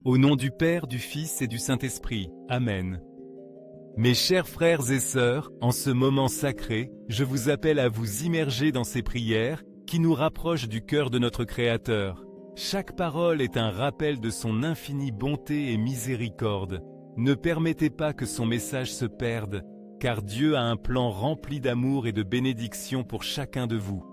Au nom du Père, du Fils et du Saint-Esprit. Amen. Mes chers frères et sœurs, en ce moment sacré, je vous appelle à vous immerger dans ces prières qui nous rapprochent du cœur de notre Créateur. Chaque parole est un rappel de son infinie bonté et miséricorde. Ne permettez pas que son message se perde, car Dieu a un plan rempli d'amour et de bénédiction pour chacun de vous.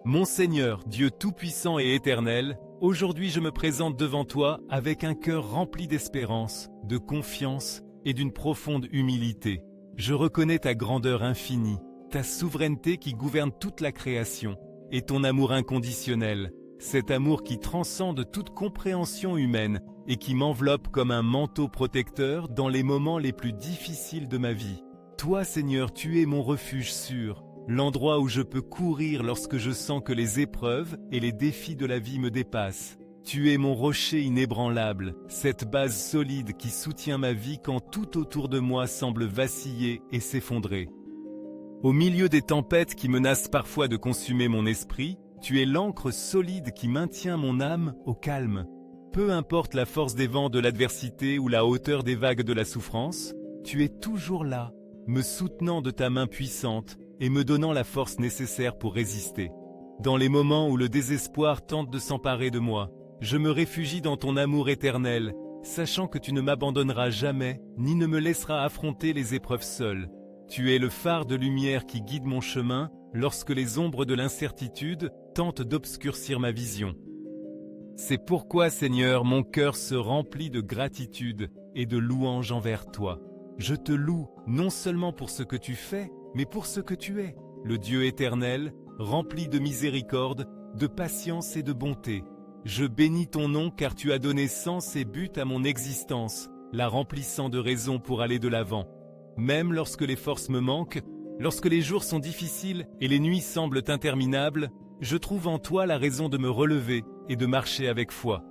Mon Seigneur, Dieu tout-puissant et éternel, aujourd'hui je me présente devant toi avec un cœur rempli d'espérance, de confiance et d'une profonde humilité. Je reconnais ta grandeur infinie, ta souveraineté qui gouverne toute la création, et ton amour inconditionnel, cet amour qui transcende toute compréhension humaine et qui m'enveloppe comme un manteau protecteur dans les moments les plus difficiles de ma vie. Toi, Seigneur, tu es mon refuge sûr, l'endroit où je peux courir lorsque je sens que les épreuves et les défis de la vie me dépassent. Tu es mon rocher inébranlable, cette base solide qui soutient ma vie quand tout autour de moi semble vaciller et s'effondrer. Au milieu des tempêtes qui menacent parfois de consumer mon esprit, tu es l'ancre solide qui maintient mon âme au calme. Peu importe la force des vents de l'adversité ou la hauteur des vagues de la souffrance, tu es toujours là, me soutenant de ta main puissante et me donnant la force nécessaire pour résister. Dans les moments où le désespoir tente de s'emparer de moi, je me réfugie dans ton amour éternel, sachant que tu ne m'abandonneras jamais, ni ne me laisseras affronter les épreuves seul. Tu es le phare de lumière qui guide mon chemin lorsque les ombres de l'incertitude tentent d'obscurcir ma vision. C'est pourquoi, Seigneur, mon cœur se remplit de gratitude et de louange envers toi. Je te loue, non seulement pour ce que tu fais, mais pour ce que tu es, le Dieu éternel, rempli de miséricorde, de patience et de bonté. Je bénis ton nom car tu as donné sens et but à mon existence, la remplissant de raisons pour aller de l'avant. Même lorsque les forces me manquent, lorsque les jours sont difficiles et les nuits semblent interminables, je trouve en toi la raison de me relever et de marcher avec foi.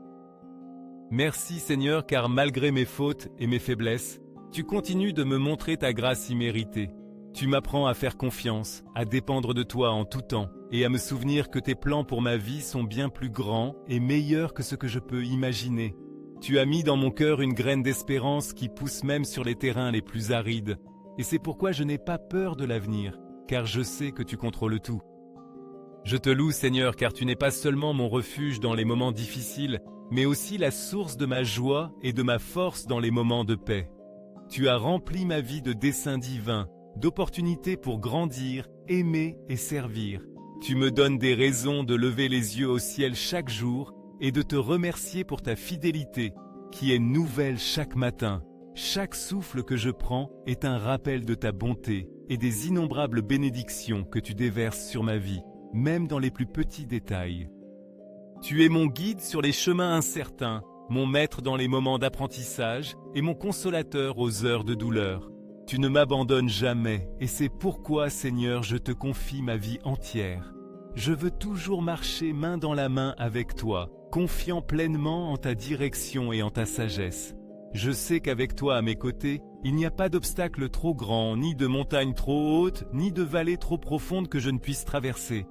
Merci Seigneur car malgré mes fautes et mes faiblesses, tu continues de me montrer ta grâce imméritée. Tu m'apprends à faire confiance, à dépendre de toi en tout temps et à me souvenir que tes plans pour ma vie sont bien plus grands et meilleurs que ce que je peux imaginer. Tu as mis dans mon cœur une graine d'espérance qui pousse même sur les terrains les plus arides. Et c'est pourquoi je n'ai pas peur de l'avenir, car je sais que tu contrôles tout. Je te loue Seigneur car tu n'es pas seulement mon refuge dans les moments difficiles, mais aussi la source de ma joie et de ma force dans les moments de paix. Tu as rempli ma vie de desseins divins, d'opportunités pour grandir, aimer et servir. Tu me donnes des raisons de lever les yeux au ciel chaque jour et de te remercier pour ta fidélité, qui est nouvelle chaque matin. Chaque souffle que je prends est un rappel de ta bonté et des innombrables bénédictions que tu déverses sur ma vie, même dans les plus petits détails. Tu es mon guide sur les chemins incertains, mon maître dans les moments d'apprentissage et mon consolateur aux heures de douleur. Tu ne m'abandonnes jamais et c'est pourquoi, Seigneur, je te confie ma vie entière. Je veux toujours marcher main dans la main avec toi, confiant pleinement en ta direction et en ta sagesse. Je sais qu'avec toi à mes côtés, il n'y a pas d'obstacle trop grand, ni de montagne trop haute, ni de vallée trop profonde que je ne puisse traverser.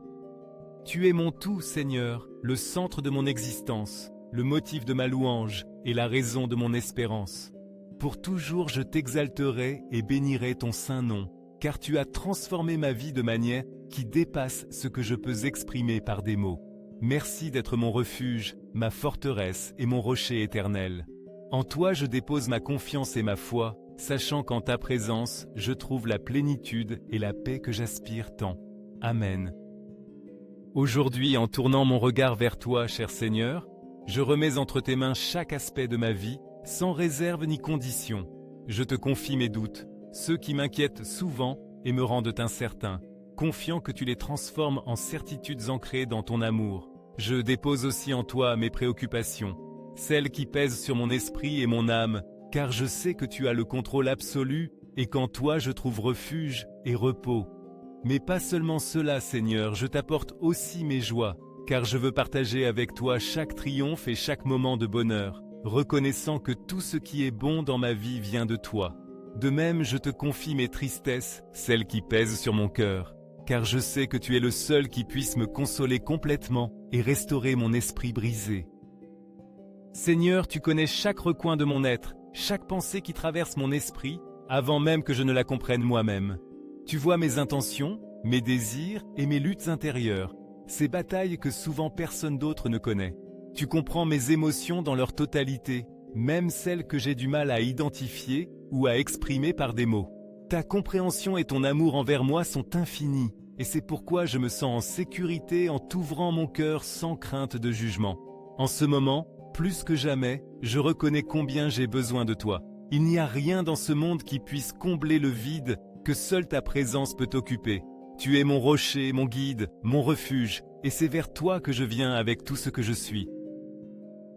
Tu es mon tout, Seigneur, le centre de mon existence, le motif de ma louange et la raison de mon espérance. Pour toujours je t'exalterai et bénirai ton saint nom, car tu as transformé ma vie de manière qui dépasse ce que je peux exprimer par des mots. Merci d'être mon refuge, ma forteresse et mon rocher éternel. En toi je dépose ma confiance et ma foi, sachant qu'en ta présence je trouve la plénitude et la paix que j'aspire tant. Amen. Aujourd'hui, en tournant mon regard vers toi, cher Seigneur, je remets entre tes mains chaque aspect de ma vie, sans réserve ni condition. Je te confie mes doutes, ceux qui m'inquiètent souvent et me rendent incertain, confiant que tu les transformes en certitudes ancrées dans ton amour. Je dépose aussi en toi mes préoccupations, celles qui pèsent sur mon esprit et mon âme, car je sais que tu as le contrôle absolu et qu'en toi je trouve refuge et repos. Mais pas seulement cela, Seigneur, je t'apporte aussi mes joies, car je veux partager avec toi chaque triomphe et chaque moment de bonheur, reconnaissant que tout ce qui est bon dans ma vie vient de toi. De même, je te confie mes tristesses, celles qui pèsent sur mon cœur, car je sais que tu es le seul qui puisse me consoler complètement et restaurer mon esprit brisé. Seigneur, tu connais chaque recoin de mon être, chaque pensée qui traverse mon esprit, avant même que je ne la comprenne moi-même. Tu vois mes intentions, mes désirs et mes luttes intérieures, ces batailles que souvent personne d'autre ne connaît. Tu comprends mes émotions dans leur totalité, même celles que j'ai du mal à identifier ou à exprimer par des mots. Ta compréhension et ton amour envers moi sont infinis, et c'est pourquoi je me sens en sécurité en t'ouvrant mon cœur sans crainte de jugement. En ce moment, plus que jamais, je reconnais combien j'ai besoin de toi. Il n'y a rien dans ce monde qui puisse combler le vide que seule ta présence peut occuper. Tu es mon rocher, mon guide, mon refuge, et c'est vers toi que je viens avec tout ce que je suis.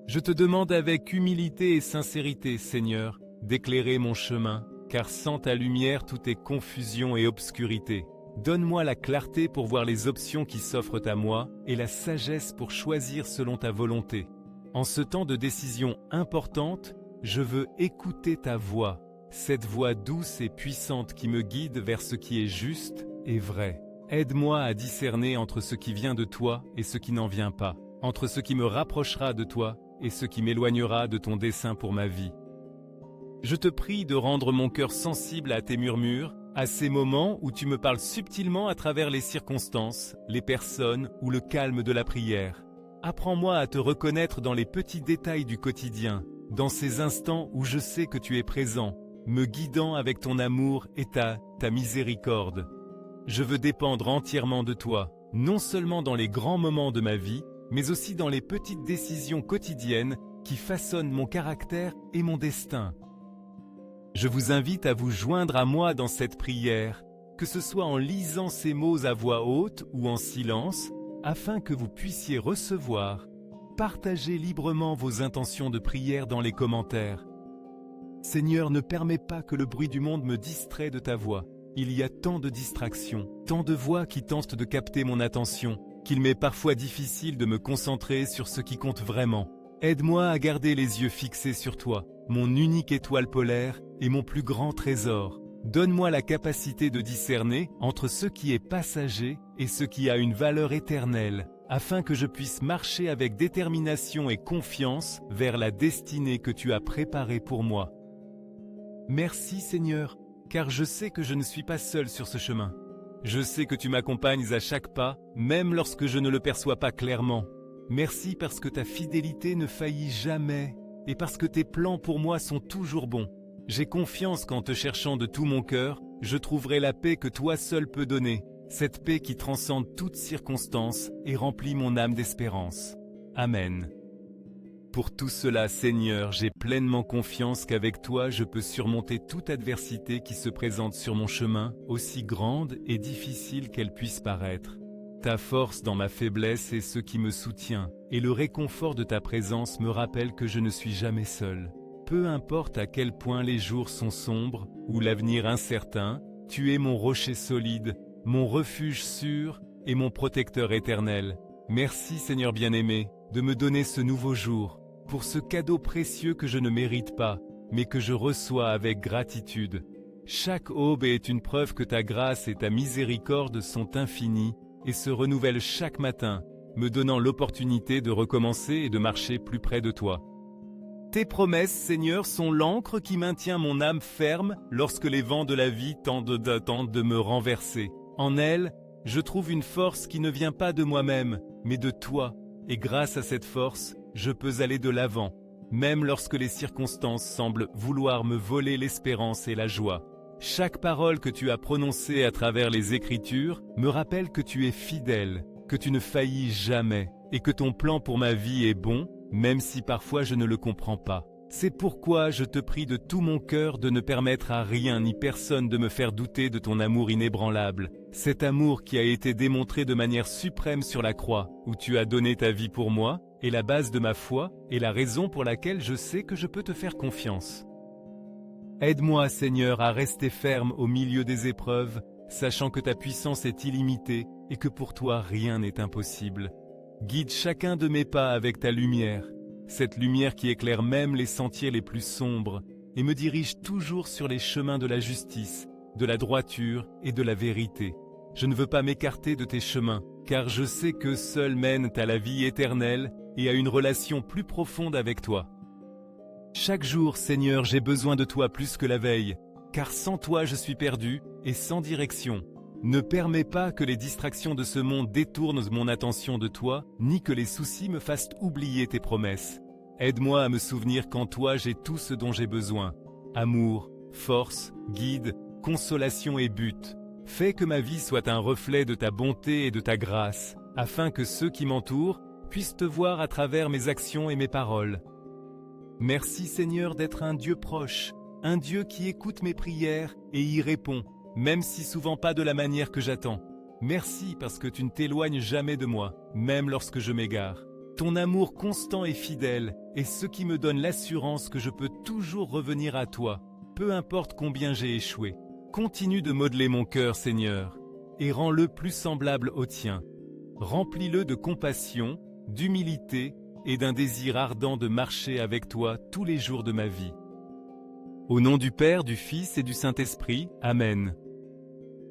Je te demande avec humilité et sincérité, Seigneur, d'éclairer mon chemin, car sans ta lumière tout est confusion et obscurité. Donne-moi la clarté pour voir les options qui s'offrent à moi et la sagesse pour choisir selon ta volonté. En ce temps de décision importante, je veux écouter ta voix, cette voix douce et puissante qui me guide vers ce qui est juste et vrai. Aide-moi à discerner entre ce qui vient de toi et ce qui n'en vient pas, entre ce qui me rapprochera de toi et ce qui m'éloignera de ton dessein pour ma vie. Je te prie de rendre mon cœur sensible à tes murmures, à ces moments où tu me parles subtilement à travers les circonstances, les personnes ou le calme de la prière. Apprends-moi à te reconnaître dans les petits détails du quotidien, dans ces instants où je sais que tu es présent, me guidant avec ton amour et ta miséricorde. Je veux dépendre entièrement de toi, non seulement dans les grands moments de ma vie, mais aussi dans les petites décisions quotidiennes qui façonnent mon caractère et mon destin. Je vous invite à vous joindre à moi dans cette prière, que ce soit en lisant ces mots à voix haute ou en silence, afin que vous puissiez recevoir. Partagez librement vos intentions de prière dans les commentaires. Seigneur, ne permets pas que le bruit du monde me distrait de ta voix. Il y a tant de distractions, tant de voix qui tentent de capter mon attention, qu'il m'est parfois difficile de me concentrer sur ce qui compte vraiment. Aide-moi à garder les yeux fixés sur toi, mon unique étoile polaire et mon plus grand trésor. Donne-moi la capacité de discerner entre ce qui est passager et ce qui a une valeur éternelle, afin que je puisse marcher avec détermination et confiance vers la destinée que tu as préparée pour moi. Merci Seigneur, car je sais que je ne suis pas seul sur ce chemin. Je sais que tu m'accompagnes à chaque pas, même lorsque je ne le perçois pas clairement. Merci parce que ta fidélité ne faillit jamais, et parce que tes plans pour moi sont toujours bons. J'ai confiance qu'en te cherchant de tout mon cœur, je trouverai la paix que toi seul peux donner, cette paix qui transcende toutes circonstances et remplit mon âme d'espérance. Amen. Pour tout cela, Seigneur, j'ai pleinement confiance qu'avec toi je peux surmonter toute adversité qui se présente sur mon chemin, aussi grande et difficile qu'elle puisse paraître. Ta force dans ma faiblesse est ce qui me soutient, et le réconfort de ta présence me rappelle que je ne suis jamais seul. Peu importe à quel point les jours sont sombres ou l'avenir incertain, tu es mon rocher solide, mon refuge sûr et mon protecteur éternel. Merci Seigneur bien-aimé de me donner ce nouveau jour, pour ce cadeau précieux que je ne mérite pas, mais que je reçois avec gratitude. Chaque aube est une preuve que ta grâce et ta miséricorde sont infinies et se renouvellent chaque matin, me donnant l'opportunité de recommencer et de marcher plus près de toi. Tes promesses, Seigneur, sont l'encre qui maintient mon âme ferme lorsque les vents de la vie tentent de me renverser. En elles, je trouve une force qui ne vient pas de moi-même, mais de toi, et grâce à cette force, je peux aller de l'avant, même lorsque les circonstances semblent vouloir me voler l'espérance et la joie. Chaque parole que tu as prononcée à travers les Écritures me rappelle que tu es fidèle, que tu ne faillis jamais, et que ton plan pour ma vie est bon, même si parfois je ne le comprends pas. C'est pourquoi je te prie de tout mon cœur de ne permettre à rien ni personne de me faire douter de ton amour inébranlable, cet amour qui a été démontré de manière suprême sur la croix, où tu as donné ta vie pour moi, est la base de ma foi et la raison pour laquelle je sais que je peux te faire confiance. Aide-moi, Seigneur, à rester ferme au milieu des épreuves, sachant que ta puissance est illimitée et que pour toi rien n'est impossible. Guide chacun de mes pas avec ta lumière, cette lumière qui éclaire même les sentiers les plus sombres et me dirige toujours sur les chemins de la justice, de la droiture et de la vérité. Je ne veux pas m'écarter de tes chemins, car je sais que seuls mènent à la vie éternelle et à une relation plus profonde avec toi. Chaque jour, Seigneur, j'ai besoin de toi plus que la veille, car sans toi je suis perdu et sans direction. Ne permets pas que les distractions de ce monde détournent mon attention de toi, ni que les soucis me fassent oublier tes promesses. Aide-moi à me souvenir qu'en toi j'ai tout ce dont j'ai besoin. Amour, force, guide, consolation et but. Fais que ma vie soit un reflet de ta bonté et de ta grâce, afin que ceux qui m'entourent puissent te voir à travers mes actions et mes paroles. Merci Seigneur d'être un Dieu proche, un Dieu qui écoute mes prières et y répond, même si souvent pas de la manière que j'attends. Merci parce que tu ne t'éloignes jamais de moi, même lorsque je m'égare. Ton amour constant et fidèle est ce qui me donne l'assurance que je peux toujours revenir à toi, peu importe combien j'ai échoué. Continue de modeler mon cœur, Seigneur, et rends-le plus semblable au tien. Remplis-le de compassion, d'humilité et d'un désir ardent de marcher avec toi tous les jours de ma vie. Au nom du Père, du Fils et du Saint-Esprit, Amen.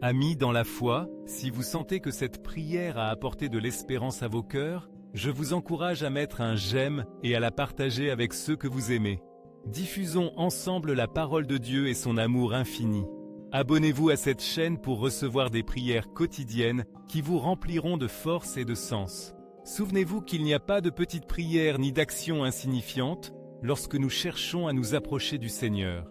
Amis dans la foi, si vous sentez que cette prière a apporté de l'espérance à vos cœurs, je vous encourage à mettre un j'aime et à la partager avec ceux que vous aimez. Diffusons ensemble la parole de Dieu et son amour infini. Abonnez-vous à cette chaîne pour recevoir des prières quotidiennes qui vous rempliront de force et de sens. Souvenez-vous qu'il n'y a pas de petites prières ni d'actions insignifiantes lorsque nous cherchons à nous approcher du Seigneur.